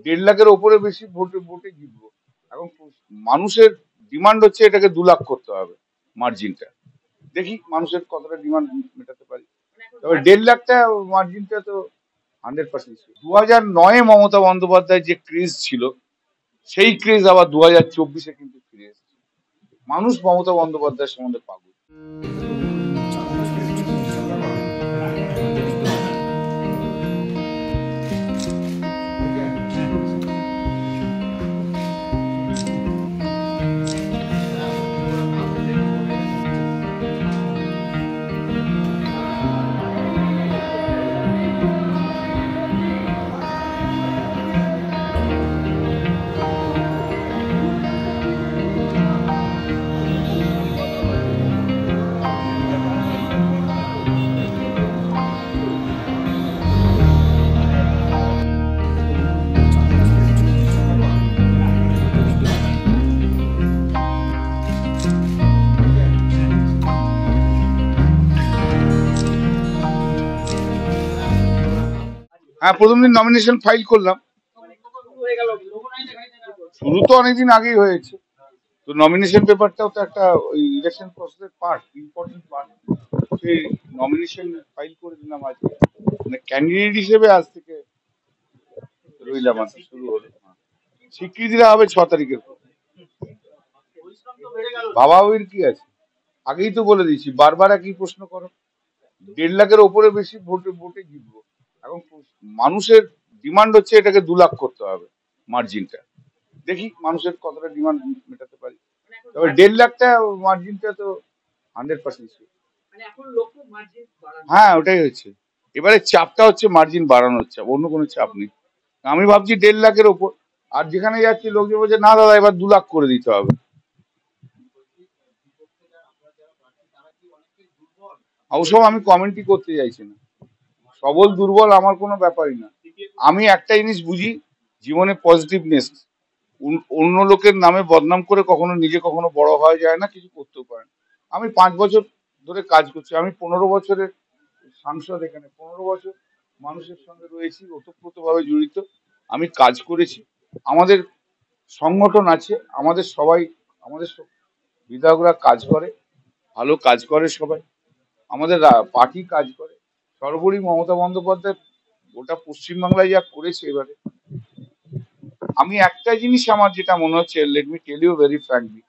1.5 লাখের ওপরে বেশি ভোটে ভোটে জিতবো। এখন মানুষের ডিমান্ড হচ্ছে এটাকে 2 লাখ করতে হবে মার্জিনটা। দেখি মানুষের কতটা ডিমান্ড মেটাতে পারি। তবে 1.5 লাখটা মার্জিনটা তো 100% 2009-এ মমতা বন্দ্যোপাধ্যায় যে ক্রেজ ছিল সেই ক্রেজ আবার 2024-এ কিন্তু ফিরে এসেছে। মানুষ মমতা বন্দ্যোপাধ্যায়ের সম্বন্ধে পাগল। হ্যাঁ, প্রথম দিন নমিনেশন ফাইল করলাম। শুরু তো অনেকদিন আগেই হয়েছে। তো নমিনেশন পেপারটাও তো একটা ওই ইলেকশন প্রসেসের পার্ট, ইম্পর্টেন্ট পার্ট। সেই নমিনেশন ফাইল করে দিলাম আজকে, মানে ক্যান্ডিডেট হিসেবে আজ থেকে রইলাম, আর কি শুরু হলো। স্বীকৃতিটা হবে 6 তারিখের পর। ভাবাভাবির কি আছে, আগেই তো বলে দিয়েছি, বারবার একই প্রশ্ন করো। 1.5 লাখের ওপরে বেশি ভোটে ভোটে জিতবো। এখন মানুষের ডিমান্ড হচ্ছে এটাকে 2 লাখ করতে হবে মার্জিনটা। দেখি মানুষের কতটা ডিমান্ড মেটাতে পারি। তবে 1.5 লাখটা মার্জিনটা তো 100% শিওর। হ্যাঁ, ওটাই হচ্ছে। এবারে চাপটা হচ্ছে মার্জিন বাড়ানোর চাপ, অন্য কোনো চাপ নেই। আমি ভাবছি 1.5 লাখের ওপর। আর যেখানে যাচ্ছি লোকজন বলছে না দাদা এবার 2 লাখ করে দিতে হবে। ওসব আমি কমেন্টই করতে চাইছি না। সবল দুর্বল আমার কোনো ব্যাপারই না। আমি একটা জিনিস বুঝি, জীবনে পজিটিভনেস। অন্য লোকের নামে বদনাম করে কখনো নিজে কখনো বড় হওয়া যায় না, কিছু করতেও পারে না। আমি 5 বছর ধরে কাজ করছি, আমি 15 বছরের সাংসদ, এখানে 15 বছর মানুষের সঙ্গে রয়েছি, ওতপ্রোতভাবে জড়িত। আমি কাজ করেছি, আমাদের সংগঠন আছে, আমাদের সবাই, আমাদের বিধায়করা কাজ করে, ভালো কাজ করে সবাই, আমাদের পার্টি কাজ করে। সর্বোপরি মমতা বন্দ্যোপাধ্যায় গোটা পশ্চিমবাংলায় যা করেছে এবারে, আমি একটা জিনিস আমার যেটা মনে হচ্ছে, let me tell you very frankly,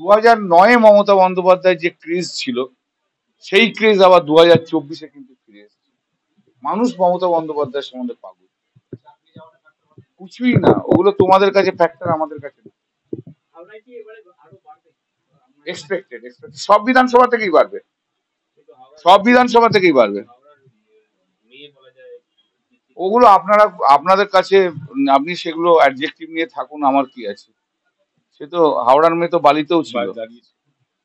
2009-এ মমতা বন্দ্যোপাধ্যায় যে ক্রেজ ছিল সেই ক্রেজ আবার 2024-এ কিন্তু ফিরে এসেছে। মানুষ মমতা বন্দ্যোপাধ্যায়ের সম্বন্ধে পাগল। কিছুই না, ওগুলো তোমাদের কাছে ফ্যাক্টর, আমাদের কাছে না। এক্সপেক্টেড, এক্সপেক্টেড, সব বিধানসভা থেকেই বাড়বে, সব বিধানসভা থেকেই বাড়বে। ওগুলো আপনারা, আপনাদের কাছে, আপনি সেগুলো অ্যাডজেক্টিভ নিয়ে থাকুন, আমার কি আছে। সে তো হাওড়ার মেয়ে তো বালিতেও ছিল,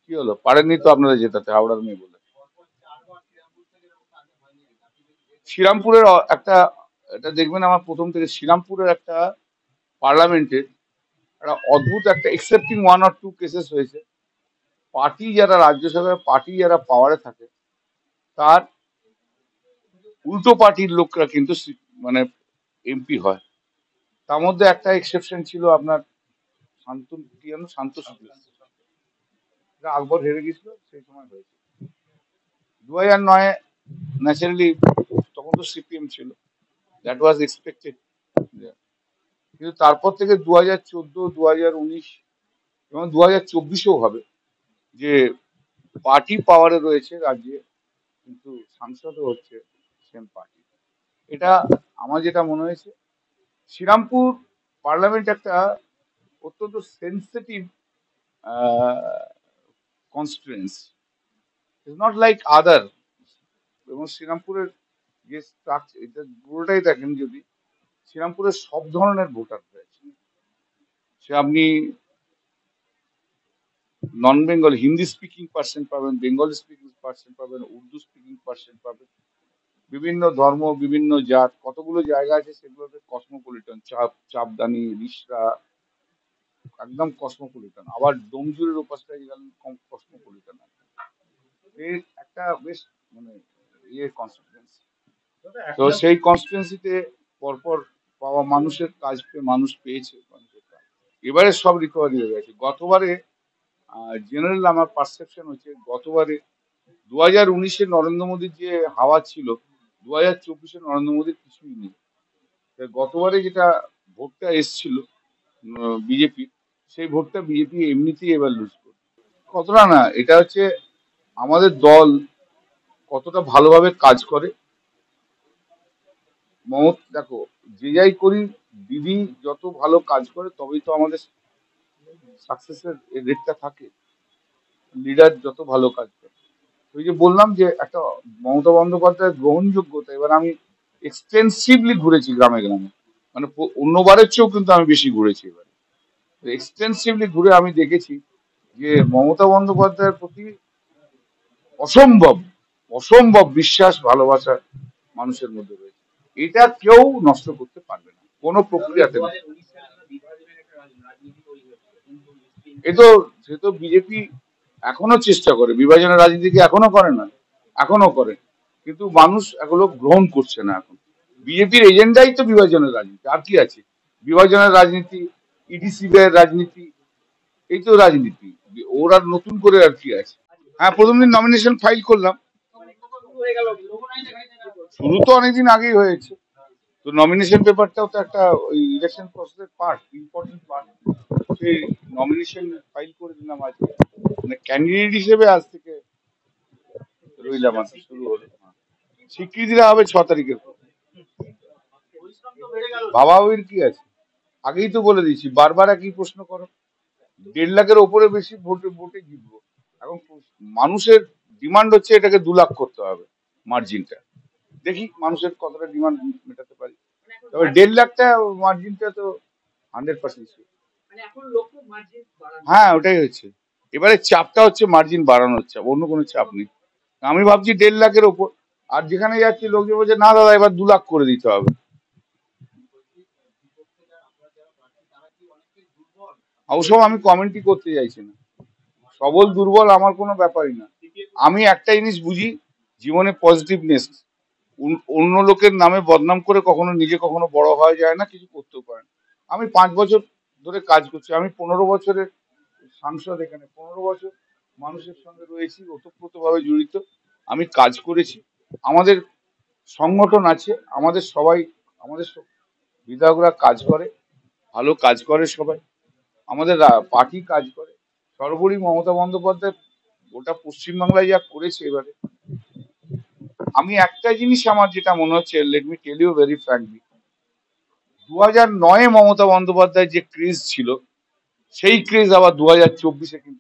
কি হলো, পারেননি তো আপনারা জেতাতে হাওড়ার মেয়ে বলে। শ্রীরামপুরের একটা, এটা দেখবেন আমার প্রথম থেকে, শ্রীরামপুরের একটা পার্লামেন্টের একটা অদ্ভুত একটা এক্সেপ্টিং 1 or 2 কেসেস হয়েছে। পার্টি যারা রাজ্যসভায়, পার্টি যারা পাওয়ারে থাকে, তার উল্টো পার্টির লোকরা কিন্তু মানে এমপি হয়। তার মধ্যে একটা এক্সেপশন ছিল আপনার শান্ত, কি যেন, শান্ত শুক্লা। এটা আকবর হেরে গেছিল সেই সময় হয়েছে 2009-এ। ন্যাচারালি তখন তো সিপিএম ছিল, দ্যাট ওয়াজ এক্সপেক্টেড। কিন্তু তারপর থেকে 2014, 2019 এবং 2024-এও হবে যে পার্টি পাওয়ারে রয়েছে রাজ্যে, কিন্তু সাংসদও হচ্ছে সেম পার্টি। এটা আমার যেটা মনে হয়েছে, শ্রীরামপুর পার্লামেন্ট একটা অত্যন্ত sensitive constituency, is not like other. এবং শ্রীরামপুরের যে স্ট্রাকচার, এটা পুরোটাই দেখেন যদি, শ্রীরামপুরের সব ধরনের ভোটার রয়েছে। সে আপনি নন বেঙ্গল, হিন্দি স্পিকিং পার্সন পাবেন, বেঙ্গলি স্পিকিং পার্সন পাবেন, উর্দু স্পিকিং পার্সন পাবেন, বিভিন্ন ধর্ম, বিভিন্ন জাত, কতগুলো জায়গা আছে সেগুলোতে কসমোপলিটন, চাপদানি, রিষড়া, একদম কসমোপলিটন। আবার ডোমজুরের ওপাশটায় গেলেন কম কসমোপলিটন। এই একটা বেশ মানে ইয়ে কনস্টিটুয়েন্সি। তো সেই কনস্টিটুয়েন্সিতে পরপর পাওয়া মানুষের কাজ পেয়ে মানুষ পেয়েছে, মানুষের কাজ। এবারে সব রিকভারি হয়ে গেছে। গতবারে জেনারেল আমার পারসেপশন হচ্ছে, গতবারে 2019-এ নরেন্দ্র মোদীর যে হাওয়া ছিল, 2024-এ নরেন্দ্র মোদীর কিছুই নেই। তাই গতবারে যেটা ভোটটা এসছিল বিজেপি, সেই ভোটটা বিজেপি এমনিতেই এবার লুজ করবে। কতটা না, এটা হচ্ছে আমাদের দল কতটা ভালোভাবে কাজ করে। দেখো, যে যাই করি, দিদি যত ভালো কাজ করে তবেই তো আমাদের সাকসেসের রেটটা থাকে। লিডার যত ভালো কাজ করে, ওই যে বললাম যে একটা মমতা বন্দ্যোপাধ্যায়ের গ্রহণযোগ্যতা, এবার আমি এক্সটেন্সিভলি ঘুরেছি গ্রামে গ্রামে, মানে অন্যবারের চেয়েও কিন্তু আমি বেশি ঘুরেছি এবার। এক্সটেন্সিভলি ঘুরে আমি দেখেছি যে মমতা বন্দ্যোপাধ্যায়ের প্রতি অসম্ভব অসম্ভব বিশ্বাস, ভালোবাসা মানুষের মধ্যে রয়েছে। এটা কেউ নষ্ট করতে পারবে না কোনো প্রক্রিয়াতে না। এ তো সে তো বিজেপি এখনো চেষ্টা করে, বিভাজনের রাজনীতি কি এখনো করে না? এখনো করে, কিন্তু মানুষ এগুলো গ্রহণ করছে না এখন। বিজেপির এজেন্ডাই তো বিভাজনের রাজনীতি, আর কি আছে? বিভাজনের রাজনীতি, ইডিসি ব্যয়ের রাজনীতি, এই তো রাজনীতি। ওরা নতুন করে আর কি আছে? হ্যাঁ, প্রথম দিন নমিনেশন ফাইল করলাম। শুরু তো অনেকদিন আগেই হয়েছে। তো নমিনেশন পেপারটাও তো একটা ওই ইলেকশন প্রসেসের পার্ট, ইম্পর্টেন্ট পার্ট। সেই নমিনেশন ফাইল করে দিলাম আজকে, মানে ক্যান্ডিডেট হিসেবে আজ থেকে রইলাম, আর কি শুরু হলো। স্বীকৃতি দেওয়া হবে 6 তারিখের পর। ভাবাভাবির কি আছে? আগেই তো বলে দিয়েছি, বারবার একই প্রশ্ন করো। 1.5 লাখের ওপরে বেশি ভোটে ভোটে জিতবো। এখন মানুষের ডিমান্ড হচ্ছে এটাকে 2 লাখ করতে হবে মার্জিনটা। দেখি মানুষের কতটা ডিমান্ড মেটাতে পারি। তবে 1.5 লাখটা মার্জিনটা তো 100% শিওর। হ্যাঁ, ওটাই হচ্ছে। এবারে চাপটা হচ্ছে মার্জিন বাড়ানোর চাপ, অন্য কোনো চাপ নেই। আমি ভাবছি 1.5 লাখের ওপর। আর যেখানে যাচ্ছি লোকজন বলছে না দাদা এবার 2 লাখ করে দিতে হবে। ওসব আমি কমেন্টই করতে চাইছি না। সবল দুর্বল আমার কোনো ব্যাপারই না। আমি একটা জিনিস বুঝি, জীবনে পজিটিভনেস। অন্য লোকের নামে বদনাম করে কখনো নিজে কখনো বড় হওয়া যায় না, কিছু করতেও পারে না। আমি 5 বছর ধরে কাজ করছি, আমি 15 বছরের সাংসদ, এখানে 15 বছর মানুষের সঙ্গে রয়েছি, ওতপ্রোতভাবে জড়িত। আমি কাজ করেছি, আমাদের সংগঠন আছে, আমাদের সবাই, আমাদের বিধায়করা কাজ করে, ভালো কাজ করে সবাই, আমাদের পার্টি কাজ করে। সর্বোপরি মমতা বন্দ্যোপাধ্যায় গোটা পশ্চিমবাংলায় যা করেছে এবারে, আমি একটা জিনিস আমার যেটা মনে হচ্ছে, let me tell you very frankly, 2009-এ মমতা বন্দ্যোপাধ্যায় যে ক্রেজ ছিল, সেই ক্রেজ আবার 2024-এ কিন্তু